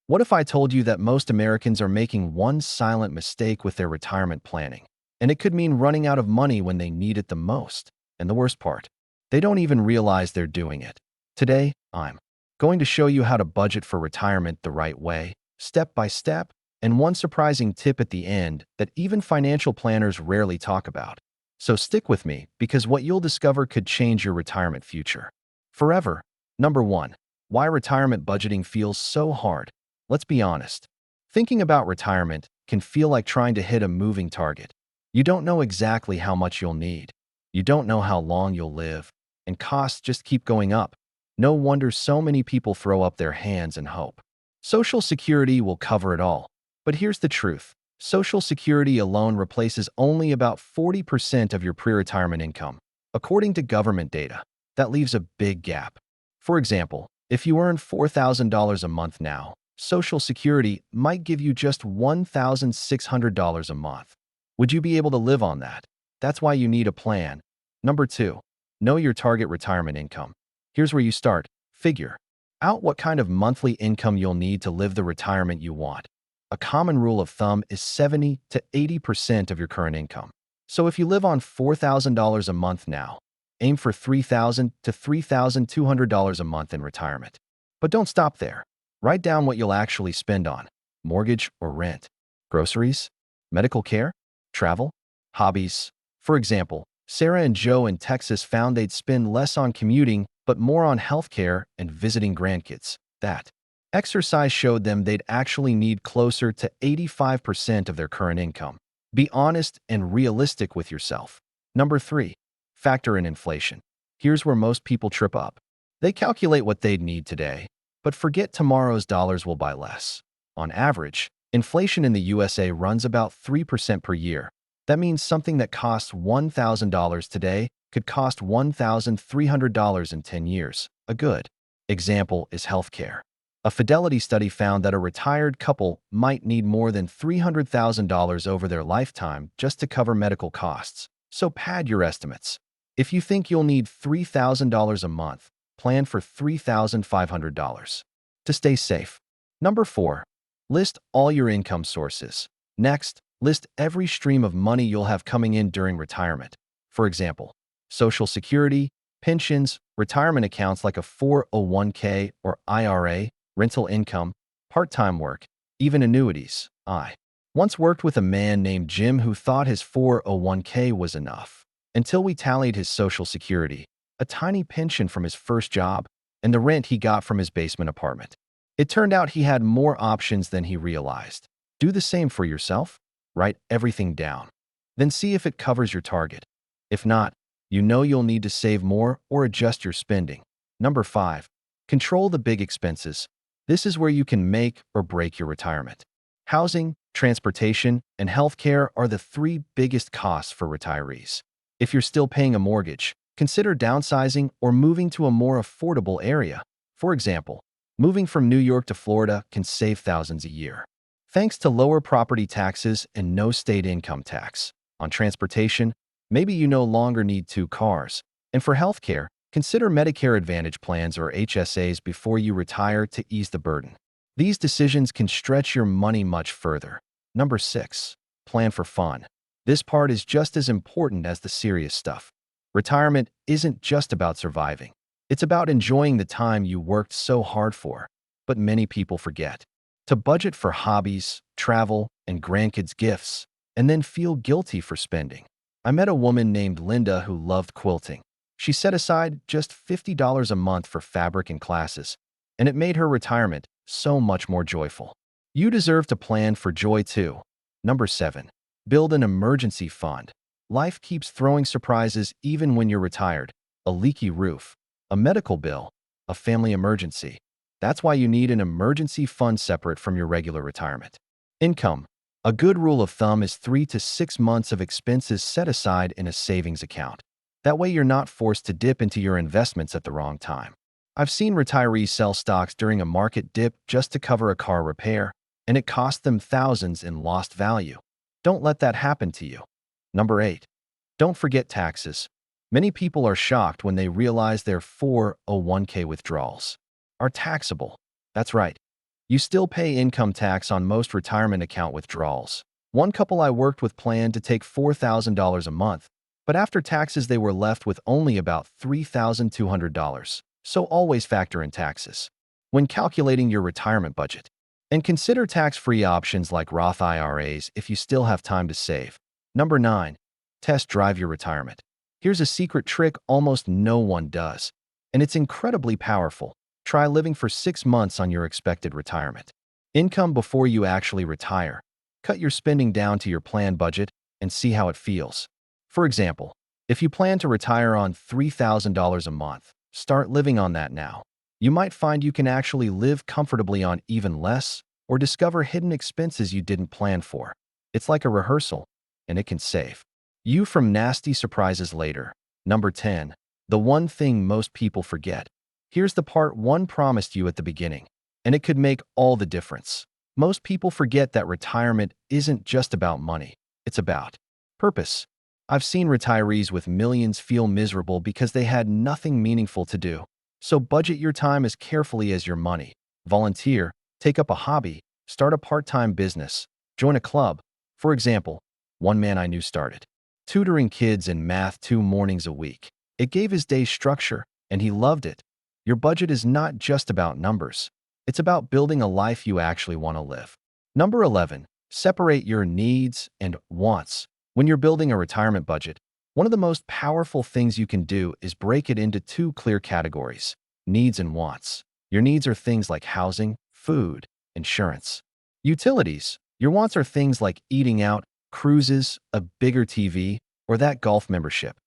What if I told you that most Americans are making one silent mistake with their retirement planning, and it could mean running out of money when they need it the most? And the worst part, they don't even realize they're doing it. Today, I'm going to show you how to budget for retirement the right way, step by step, and one surprising tip at the end that even financial planners rarely talk about. So stick with me because what you'll discover could change your retirement future forever. Number one, why retirement budgeting feels so hard. Let's be honest. Thinking about retirement can feel like trying to hit a moving target. You don't know exactly how much you'll need. You don't know how long you'll live, and costs just keep going up. No wonder so many people throw up their hands and hope Social Security will cover it all. But here's the truth. Social Security alone replaces only about 40% of your pre-retirement income. According to government data, that leaves a big gap. For example, if you earn $4,000 a month now, Social Security might give you just $1,600 a month. Would you be able to live on that? That's why you need a plan. Number two, know your target retirement income. Here's where you start. Figure out what kind of monthly income you'll need to live the retirement you want. A common rule of thumb is 70 to 80% of your current income. So if you live on $4,000 a month now, aim for $3,000 to $3,200 a month in retirement. But don't stop there. Write down what you'll actually spend on mortgage or rent, groceries, medical care, travel, hobbies. For example, Sarah and Joe in Texas found they'd spend less on commuting but more on healthcare and visiting grandkids. That exercise showed them they'd actually need closer to 85% of their current income. Be honest and realistic with yourself. Number three, factor in inflation. Here's where most people trip up. They calculate what they'd need today, but forget tomorrow's dollars will buy less. On average, inflation in the USA runs about 3% per year. That means something that costs $1,000 today could cost $1,300 in 10 years. A good example is healthcare. A Fidelity study found that a retired couple might need more than $300,000 over their lifetime just to cover medical costs. So pad your estimates. If you think you'll need $3,000 a month, plan for $3,500 to stay safe. Number four, list all your income sources. Next, list every stream of money you'll have coming in during retirement. For example, Social Security, pensions, retirement accounts like a 401k or IRA, rental income, part-time work, even annuities. I once worked with a man named Jim who thought his 401k was enough until we tallied his Social Security, a tiny pension from his first job, and the rent he got from his basement apartment. It turned out he had more options than he realized. Do the same for yourself. Write everything down. Then see if it covers your target. If not, you know you'll need to save more or adjust your spending. Number five, control the big expenses. This is where you can make or break your retirement. Housing, transportation, and healthcare are the three biggest costs for retirees. If you're still paying a mortgage, consider downsizing or moving to a more affordable area. For example, moving from New York to Florida can save thousands a year, thanks to lower property taxes and no state income tax. On transportation, maybe you no longer need two cars. And for healthcare, consider Medicare Advantage plans or HSAs before you retire to ease the burden. These decisions can stretch your money much further. Number six, plan for fun. This part is just as important as the serious stuff. Retirement isn't just about surviving. It's about enjoying the time you worked so hard for. But many people forget to budget for hobbies, travel, and grandkids' gifts, and then feel guilty for spending. I met a woman named Linda who loved quilting. She set aside just $50 a month for fabric and classes, and it made her retirement so much more joyful. You deserve to plan for joy too. Number seven, build an emergency fund. Life keeps throwing surprises even when you're retired. A leaky roof, a medical bill, a family emergency. That's why you need an emergency fund separate from your regular retirement. Income. A good rule of thumb is 3 to 6 months of expenses set aside in a savings account. That way you're not forced to dip into your investments at the wrong time. I've seen retirees sell stocks during a market dip just to cover a car repair, and it cost them thousands in lost value. Don't let that happen to you. Number eight, don't forget taxes. Many people are shocked when they realize their 401k withdrawals are taxable. That's right. You still pay income tax on most retirement account withdrawals. One couple I worked with planned to take $4,000 a month, but after taxes they were left with only about $3,200. So always factor in taxes when calculating your retirement budget. And consider tax-free options like Roth IRAs if you still have time to save. Number 9. Test drive your retirement. Here's a secret trick almost no one does, and it's incredibly powerful. Try living for 6 months on your expected retirement income before you actually retire. Cut your spending down to your planned budget and see how it feels. For example, if you plan to retire on $3,000 a month, start living on that now. You might find you can actually live comfortably on even less or discover hidden expenses you didn't plan for. It's like a rehearsal, and it can save you from nasty surprises later. Number 10. The one thing most people forget. Here's the part one promised you at the beginning, and it could make all the difference. Most people forget that retirement isn't just about money. It's about purpose. I've seen retirees with millions feel miserable because they had nothing meaningful to do. So budget your time as carefully as your money. Volunteer, take up a hobby, start a part-time business, join a club. For example, one man I knew started tutoring kids in math 2 mornings a week. It gave his day structure, and he loved it. Your budget is not just about numbers. It's about building a life you actually want to live. Number 11. Separate your needs and wants. When you're building a retirement budget, one of the most powerful things you can do is break it into 2 clear categories: needs and wants. Your needs are things like housing, food, insurance. Utilities. Your wants are things like eating out, cruises, a bigger TV, or that golf membership.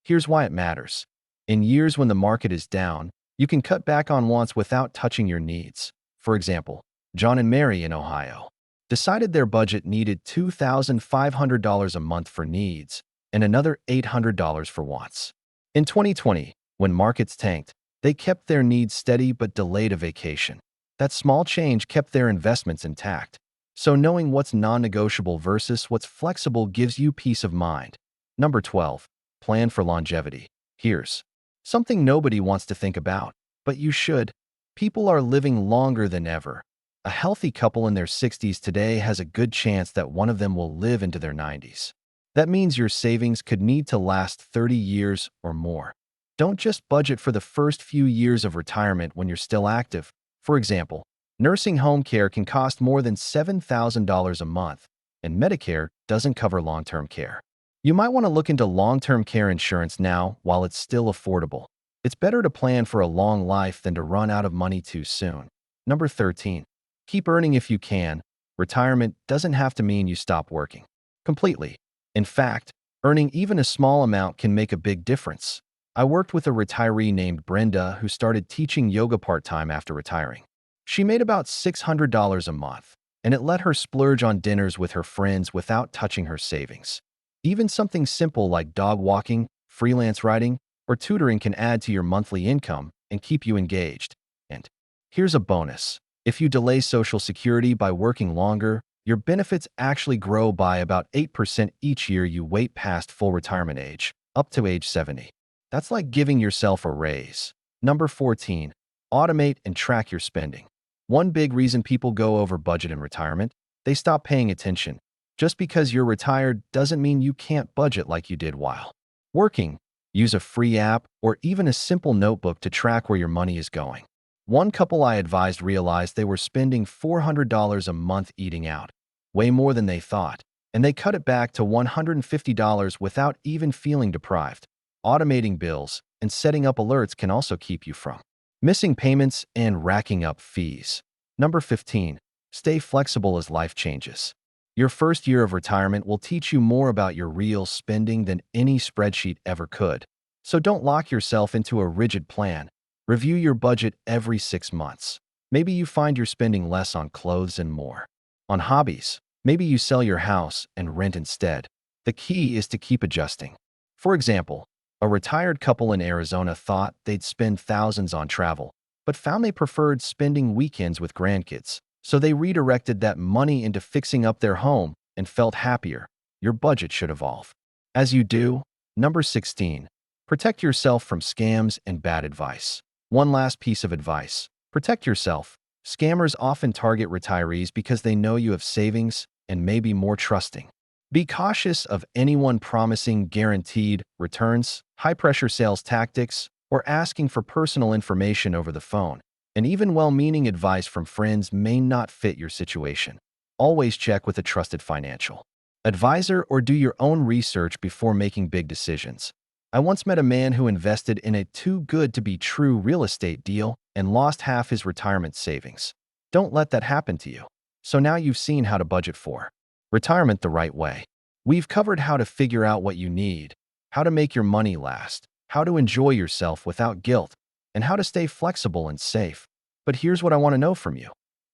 Here's why it matters. In years when the market is down, you can cut back on wants without touching your needs. For example, John and Mary in Ohio decided their budget needed $2,500 a month for needs and another $800 for wants. In 2020, when markets tanked, they kept their needs steady but delayed a vacation. That small change kept their investments intact. So knowing what's non-negotiable versus what's flexible gives you peace of mind. Number 12. Plan for longevity. Here's something nobody wants to think about, but you should. People are living longer than ever. A healthy couple in their 60s today has a good chance that one of them will live into their 90s. That means your savings could need to last 30 years or more. Don't just budget for the first few years of retirement when you're still active. For example, nursing home care can cost more than $7,000 a month, and Medicare doesn't cover long-term care. You might want to look into long-term care insurance now while it's still affordable. It's better to plan for a long life than to run out of money too soon. Number 13. Keep earning if you can. Retirement doesn't have to mean you stop working completely. In fact, earning even a small amount can make a big difference. I worked with a retiree named Brenda who started teaching yoga part-time after retiring. She made about $600 a month, and it let her splurge on dinners with her friends without touching her savings. Even something simple like dog walking, freelance writing, or tutoring can add to your monthly income and keep you engaged. And here's a bonus. If you delay Social Security by working longer, your benefits actually grow by about 8% each year you wait past full retirement age, up to age 70. That's like giving yourself a raise. Number 14. Automate and track your spending. One big reason people go over budget in retirement, they stop paying attention. Just because you're retired doesn't mean you can't budget like you did while working. Use a free app or even a simple notebook to track where your money is going. One couple I advised realized they were spending $400 a month eating out, way more than they thought, and they cut it back to $150 without even feeling deprived. Automating bills and setting up alerts can also keep you from missing payments and racking up fees. Number 15. Stay flexible as life changes. Your first year of retirement will teach you more about your real spending than any spreadsheet ever could. So don't lock yourself into a rigid plan. Review your budget every 6 months. Maybe you find you're spending less on clothes and more on hobbies. Maybe you sell your house and rent instead. The key is to keep adjusting. For example, a retired couple in Arizona thought they'd spend thousands on travel, but found they preferred spending weekends with grandkids. So they redirected that money into fixing up their home and felt happier. Your budget should evolve as you do. Number 16. Protect yourself from scams and bad advice. One last piece of advice. Protect yourself. Scammers often target retirees because they know you have savings and may be more trusting. Be cautious of anyone promising guaranteed returns, high-pressure sales tactics, or asking for personal information over the phone. And even well-meaning advice from friends may not fit your situation. Always check with a trusted financial advisor or do your own research before making big decisions. I once met a man who invested in a too-good-to-be-true real estate deal and lost half his retirement savings. Don't let that happen to you. So now you've seen how to budget for retirement the right way. We've covered how to figure out what you need, how to make your money last, how to enjoy yourself without guilt, and how to stay flexible and safe. But here's what I want to know from you.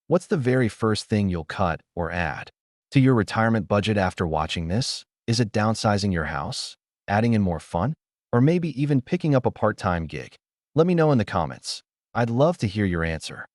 What's the very first thing you'll cut or add to your retirement budget after watching this? Is it downsizing your house, adding in more fun, or maybe even picking up a part-time gig? Let me know in the comments. I'd love to hear your answer.